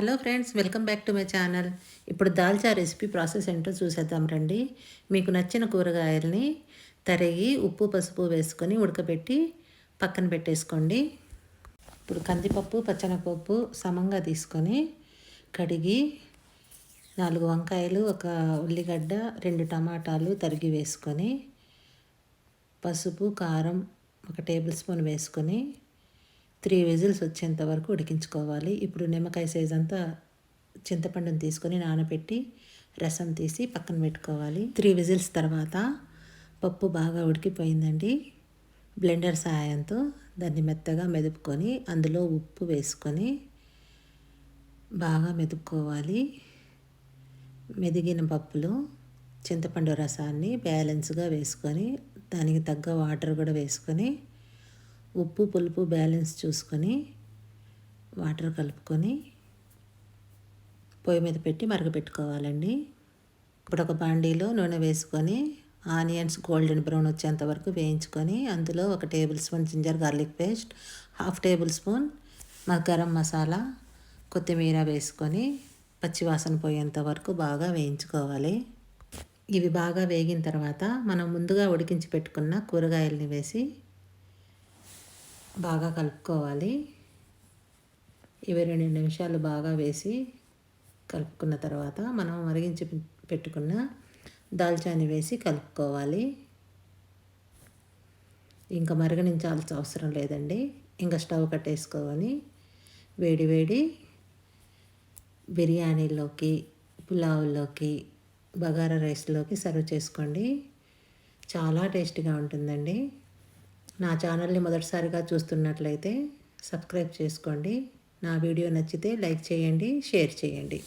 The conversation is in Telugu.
Hello friends, welcome back to my channel. ఇప్పుడు దాల్చా రెసిపీ ప్రాసెస్ ఏంటో చూసేద్దాం రండి. మీకు నచ్చిన కూరగాయల్ని తరిగి ఉప్పు పసుపు వేసుకొని ఉడకబెట్టి పక్కన పెట్టేసుకోండి. ఇప్పుడు కందిపప్పు పచ్చెనగపప్పు సమంగా తీసుకొని కడిగి 4 వంకాయలు, ఒక ఉల్లిగడ్డ, 2 టమాటాలు తరిగి వేసుకొని పసుపు కారం 1 టేబుల్ స్పూన్ వేసుకొని 3 విజిల్స్ వచ్చేంత వరకు ఉడికించుకోవాలి. ఇప్పుడు నిమ్మకాయ సైజ్ అంతా చింతపండుని తీసుకొని నానబెట్టి రసం తీసి పక్కన పెట్టుకోవాలి. 3 విజిల్స్ తర్వాత పప్పు బాగా ఉడికిపోయిందండి. బ్లెండర్ సహాయంతో దాన్ని మెత్తగా మెదుపుకొని అందులో ఉప్పు వేసుకొని బాగా మెదుపుకోవాలి. మెదిగిన పప్పులో చింతపండు రసాన్ని బ్యాలెన్స్గా వేసుకొని దానికి తగ్గ వాటర్ కూడా వేసుకొని ఉప్పు పులుపు బ్యాలెన్స్ చూసుకొని వాటర్ కలుపుకొని పొయ్యి మీద పెట్టి మరగపెట్టుకోవాలండి. ఇప్పుడు ఒక బాండీలో నూనె వేసుకొని ఆనియన్స్ గోల్డెన్ బ్రౌన్ వచ్చేంత వరకు వేయించుకొని అందులో 1 tablespoon ginger garlic paste, 1/2 tablespoon garam masala, కొత్తిమీర వేసుకొని పచ్చివాసన పోయేంత వరకు బాగా వేయించుకోవాలి. ఇవి బాగా వేగిన తర్వాత మనం ముందుగా ఉడికించి పెట్టుకున్న కూరగాయలని వేసి బాగా కలుపుకోవాలి. ఇవి 2 నిమిషాలు బాగా వేసి కలుపుకున్న తర్వాత మనం మరిగించి పెట్టుకున్న దాల్చాని వేసి కలుపుకోవాలి. ఇంకా మరగనించాల్సిన అవసరం లేదండి. ఇంకా స్టవ్ కట్టేసుకొని వేడి వేడి బిర్యానీలోకి, పులావుల్లోకి, బగారా రైస్లోకి సర్వ్ చేసుకోండి. చాలా టేస్టీగా ఉంటుందండి. నా ఛానల్ని మొదటిసారిగా చూస్తున్నట్లయితే సబ్స్క్రైబ్ చేసుకోండి. నా వీడియో నచ్చితే లైక్ చేయండి, షేర్ చేయండి.